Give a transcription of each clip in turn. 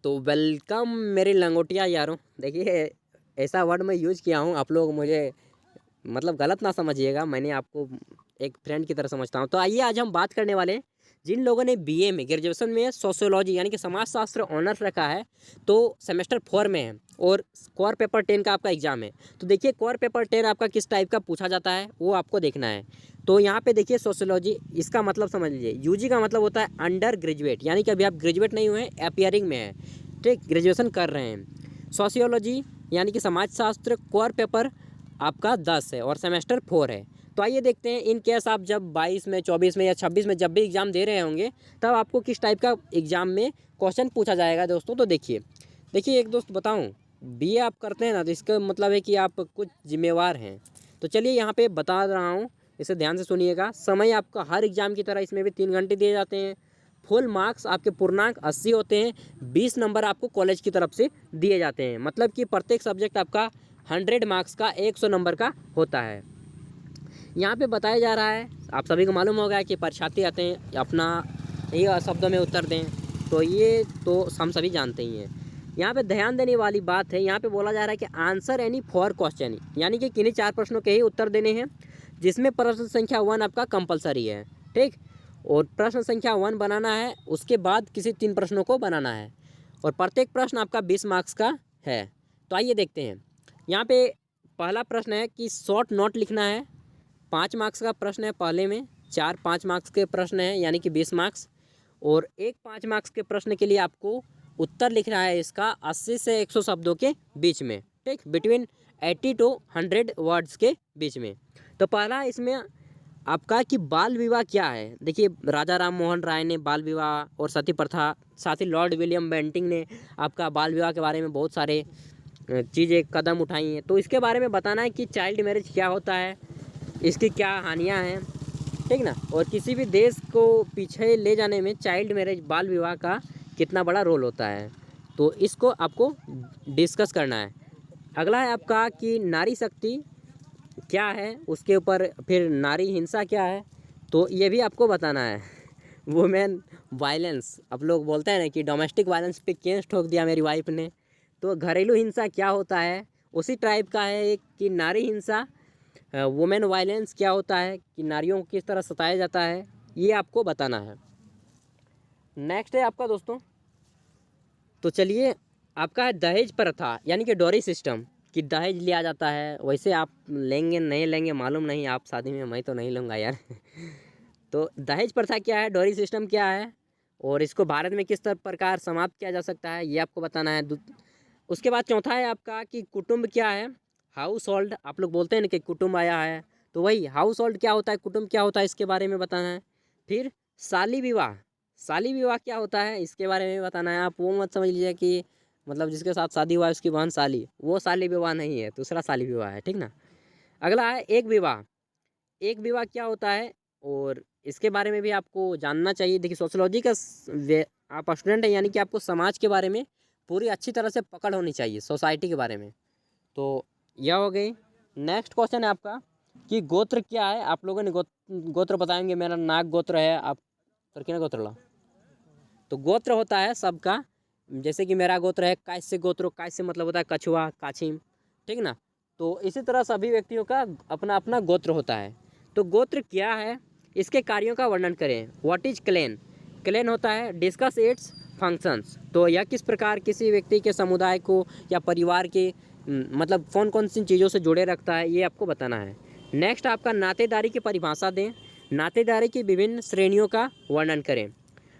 तो वेलकम मेरे लंगोटिया यारों। देखिए ऐसा वर्ड मैं यूज़ किया हूँ, आप लोग मुझे मतलब गलत ना समझिएगा, मैंने आपको एक फ्रेंड की तरह समझता हूँ। तो आइए आज हम बात करने वाले हैं जिन लोगों ने बीए में ग्रेजुएशन में सोशियोलॉजी यानी कि समाजशास्त्र ऑनर्स रखा है, तो सेमेस्टर 4 में है और कोर पेपर 10 का आपका एग्ज़ाम है। तो देखिए कोर पेपर 10 आपका किस टाइप का पूछा जाता है वो आपको देखना है। तो यहाँ पे देखिए सोशियोलॉजी, इसका मतलब समझ लीजिए। यूजी का मतलब होता है अंडर ग्रेजुएट, यानी कि अभी आप ग्रेजुएट नहीं हुए हैं, अपियरिंग में है, ठीक, ग्रेजुएशन कर रहे हैं। सोशियोलॉजी यानी कि समाजशास्त्र कोर पेपर आपका 10 है और सेमेस्टर 4 है। तो आइए देखते हैं, इन केस आप जब 22 में, 24 में या 26 में जब भी एग्ज़ाम दे रहे होंगे, तब आपको किस टाइप का एग्ज़ाम में क्वेश्चन पूछा जाएगा दोस्तों। तो देखिए एक दोस्त बताऊं, बीए आप करते हैं ना, तो इसका मतलब है कि आप कुछ जिम्मेवार हैं। तो चलिए यहाँ पे बता रहा हूँ, इसे ध्यान से सुनिएगा। समय आपका हर एग्ज़ाम की तरह इसमें भी 3 घंटे दिए जाते हैं। फुल मार्क्स आपके पूर्णांक 80 होते हैं। 20 नंबर आपको कॉलेज की तरफ से दिए जाते हैं, मतलब कि प्रत्येक सब्जेक्ट आपका 100 मार्क्स का 100 नंबर का होता है। यहाँ पे बताया जा रहा है, आप सभी को मालूम होगा कि परीक्षार्थी आते हैं अपना ये शब्दों में उत्तर दें, तो ये तो हम सभी जानते ही हैं। यहाँ पे ध्यान देने वाली बात है, यहाँ पे बोला जा रहा है कि आंसर एनी 4 क्वेश्चन, यानी कि किन्हीं 4 प्रश्नों के ही उत्तर देने हैं, जिसमें प्रश्न संख्या 1 आपका कंपलसरी है, ठीक। और प्रश्न संख्या 1 बनाना है, उसके बाद किसी 3 प्रश्नों को बनाना है और प्रत्येक प्रश्न आपका 20 मार्क्स का है। तो आइए देखते हैं। यहाँ पे पहला प्रश्न है कि शॉर्ट नोट लिखना है। 5 मार्क्स का प्रश्न है पहले में, 4 5 मार्क्स के प्रश्न हैं यानी कि 20 मार्क्स, और एक 5 मार्क्स के प्रश्न के लिए आपको उत्तर लिखना है इसका 80 से 100 शब्दों के बीच में, ठीक, बिटवीन 80 टू 100 वर्ड्स के बीच में। तो पहला इसमें आपका कि बाल विवाह क्या है। देखिए राजा राम मोहन राय ने बाल विवाह और सती प्रथा, साथ ही लॉर्ड विलियम बेंटिंग ने आपका बाल विवाह के बारे में बहुत सारे चीज़ें कदम उठाई हैं। तो इसके बारे में बताना है कि चाइल्ड मैरिज क्या होता है, इसकी क्या हानियाँ हैं, ठीक ना, और किसी भी देश को पीछे ले जाने में चाइल्ड मैरिज, बाल विवाह का कितना बड़ा रोल होता है। तो इसको आपको डिस्कस करना है। अगला है आपका कि नारी शक्ति क्या है, उसके ऊपर फिर नारी हिंसा क्या है, तो ये भी आपको बताना है। वुमेन वायलेंस, आप लोग बोलते हैं ना कि डोमेस्टिक वायलेंस पे केस ठोक दिया मेरी वाइफ ने, तो घरेलू हिंसा क्या होता है, उसी टाइप का है एक कि नारी हिंसा, वुमेन वायलेंस क्या होता है, कि नारियों को किस तरह सताया जाता है, ये आपको बताना है। नेक्स्ट है आपका दोस्तों, तो चलिए आपका है दहेज प्रथा यानी कि डोरी सिस्टम, कि दहेज लिया जाता है। वैसे आप लेंगे नहीं लेंगे मालूम नहीं, आप शादी में, मैं तो नहीं लूँगा यार। तो दहेज प्रथा क्या है, डोरी सिस्टम क्या है, और इसको भारत में किस प्रकार समाप्त किया जा सकता है, ये आपको बताना है। उसके बाद चौथा है आपका कि कुटुंब क्या है, हाउस होल्ड, आप लोग बोलते हैं ना कि कुटुंब आया है, तो वही हाउस होल्ड क्या होता है, कुटुंब क्या होता है, इसके बारे में बताना है। फिर शाली विवाह, शाली विवाह क्या होता है, इसके बारे में बताना है। आप वो मत समझ लीजिए कि मतलब जिसके साथ शादी हुआ है उसकी बहन शाली, वो शाली विवाह नहीं है, दूसरा शाली विवाह है, ठीक ना। अगला है एक विवाह, एक विवाह क्या होता है और इसके बारे में भी आपको जानना चाहिए। देखिए सोशियोलॉजी का आप स्टूडेंट हैं, यानी कि आपको समाज के बारे में पूरी अच्छी तरह से पकड़ होनी चाहिए, सोसाइटी के बारे में। तो यह हो गई। नेक्स्ट क्वेश्चन है आपका कि गोत्र क्या है। आप लोगों ने गोत्र बताएंगे, मेरा नाग गोत्र है, आप तरकीना गोत्र ला। तो गोत्र होता है सबका, जैसे कि मेरा गोत्र है कैसे गोत्र, कैसे मतलब होता है कछुआ, काछिम, ठीक ना। तो इसी तरह सभी व्यक्तियों का अपना अपना गोत्र होता है। तो गोत्र क्या है, इसके कार्यों का वर्णन करें। व्हाट इज क्लैन, क्लैन होता है डिस्कस इट्स फंक्शंस, तो यह किस प्रकार किसी व्यक्ति के समुदाय को या परिवार के मतलब कौन कौन सी चीज़ों से जुड़े रखता है, ये आपको बताना है। नेक्स्ट आपका नातेदारी की परिभाषा दें, नातेदारी की विभिन्न श्रेणियों का वर्णन करें।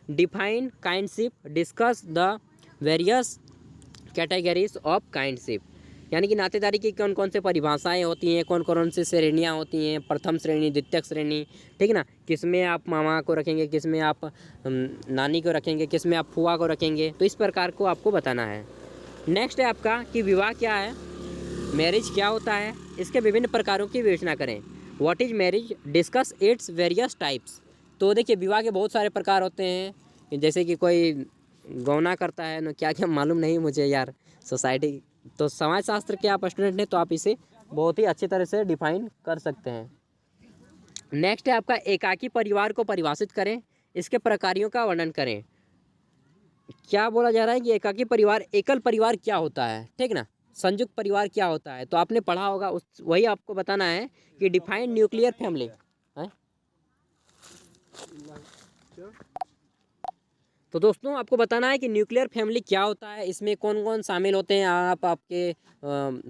Define kinship, discuss the various categories of kinship, यानी कि नातेदारी की कौन कौन से परिभाषाएं होती हैं, कौन कौन सी श्रेणियाँ होती हैं, प्रथम श्रेणी, द्वितीय श्रेणी, ठीक ना, किसमें आप मामा को रखेंगे, किसमें आप नानी को रखेंगे, किसमें आप फुआ को रखेंगे, तो इस प्रकार को आपको बताना है। नेक्स्ट है आपका कि विवाह क्या है, मैरिज क्या होता है, इसके विभिन्न प्रकारों की विवेचना करें। What is marriage, discuss its various types, तो देखिए विवाह के बहुत सारे प्रकार होते हैं, जैसे कि कोई गौना करता है ना, क्या क्या मालूम नहीं मुझे यार, सोसाइटी, तो समाजशास्त्र के आप स्टूडेंट हैं तो आप इसे बहुत ही अच्छी तरह से डिफाइन कर सकते हैं। नेक्स्ट है आपका एकाकी परिवार को परिभाषित करें, इसके प्रकारों का वर्णन करें। क्या बोला जा रहा है कि एकाकी परिवार, एकल परिवार क्या होता है, ठीक ना, संयुक्त परिवार क्या होता है, तो आपने पढ़ा होगा, उस वही आपको बताना है कि डिफाइन न्यूक्लियर फैमिली है। तो दोस्तों आपको बताना है कि न्यूक्लियर फैमिली क्या होता है, इसमें कौन कौन शामिल होते हैं, आप, आपके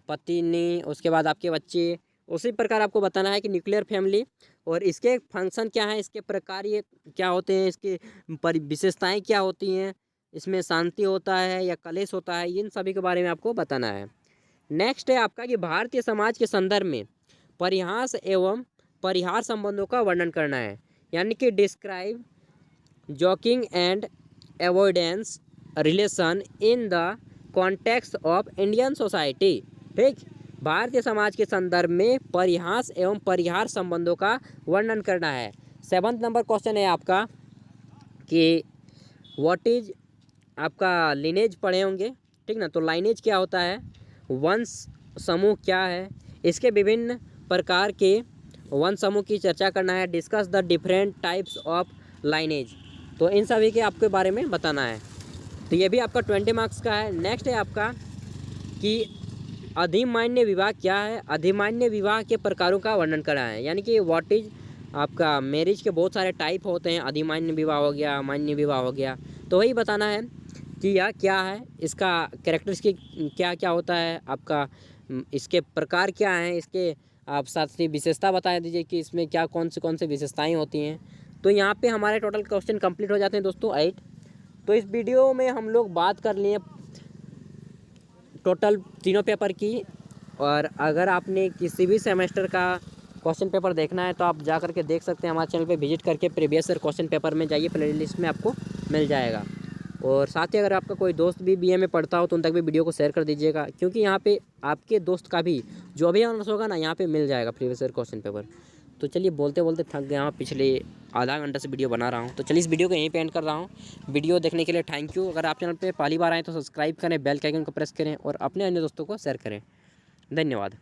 पत्नी, उसके बाद आपके बच्चे, उसी प्रकार आपको बताना है कि न्यूक्लियर फैमिली और इसके फंक्शन क्या है, इसके प्रकार ये क्या होते हैं, इसकी विशेषताएं क्या होती हैं, इसमें शांति होता है या कलेश होता है, इन सभी के बारे में आपको बताना है। नेक्स्ट है आपका कि भारतीय समाज के संदर्भ में परिहास एवं परिहार संबंधों का वर्णन करना है, यानी कि describe joking and avoidance relation in the context of Indian society. ठीक, भारतीय समाज के संदर्भ में परिहास एवं परिहार संबंधों का वर्णन करना है। 7th नंबर क्वेश्चन है आपका कि व्हाट इज, आपका लिनेज पढ़े होंगे, ठीक ना, तो लाइनेज क्या होता है, वंश समूह क्या है, इसके विभिन्न प्रकार के वंश समूह की चर्चा करना है। Discuss the different types of lineage, तो इन सभी के आपके बारे में बताना है। तो ये भी आपका 20 मार्क्स का है। नेक्स्ट है आपका कि अधिमान्य विवाह क्या है, अधिमान्य विवाह के प्रकारों का वर्णन करना है, यानी कि व्हाट इज, आपका मैरिज के बहुत सारे टाइप होते हैं, अधिमान्य विवाह हो गया, मान्य विवाह हो गया, तो वही बताना है कि यह क्या है, इसका कैरेक्टरिस्टिक क्या क्या होता है, आपका इसके प्रकार क्या हैं, इसके आप साथ ही विशेषता बता दीजिए कि इसमें क्या कौन से विशेषताएं होती हैं। तो यहाँ पे हमारे टोटल क्वेश्चन कंप्लीट हो जाते हैं दोस्तों 8। तो इस वीडियो में हम लोग बात कर लिए टोटल तीनों पेपर की, और अगर आपने किसी भी सेमेस्टर का क्वेश्चन पेपर देखना है तो आप जा करके देख सकते हैं, हमारे चैनल पे विजिट करके प्रीवियस ईयर क्वेश्चन पेपर में जाइए, प्लेलिस्ट में आपको मिल जाएगा। और साथ ही अगर आपका कोई दोस्त भी बीए में पढ़ता हो तो उन तक भी वीडियो को शेयर कर दीजिएगा, क्योंकि यहाँ पे आपके दोस्त का भी जो भी ऑनर्स होगा ना, यहाँ पे मिल जाएगा प्रीवियस ईयर क्वेश्चन पेपर। तो चलिए, बोलते बोलते थक गया हूँ, पिछले आधा घंटा से वीडियो बना रहा हूँ, तो चलिए इस वीडियो को यहीं पे एंड कर रहा हूँ। वीडियो देखने के लिए थैंक यू। अगर आप चैनल पे पहली बार आए तो सब्सक्राइब करें, बेल के आइकन को प्रेस करें और अपने अन्य दोस्तों को शेयर करें। धन्यवाद।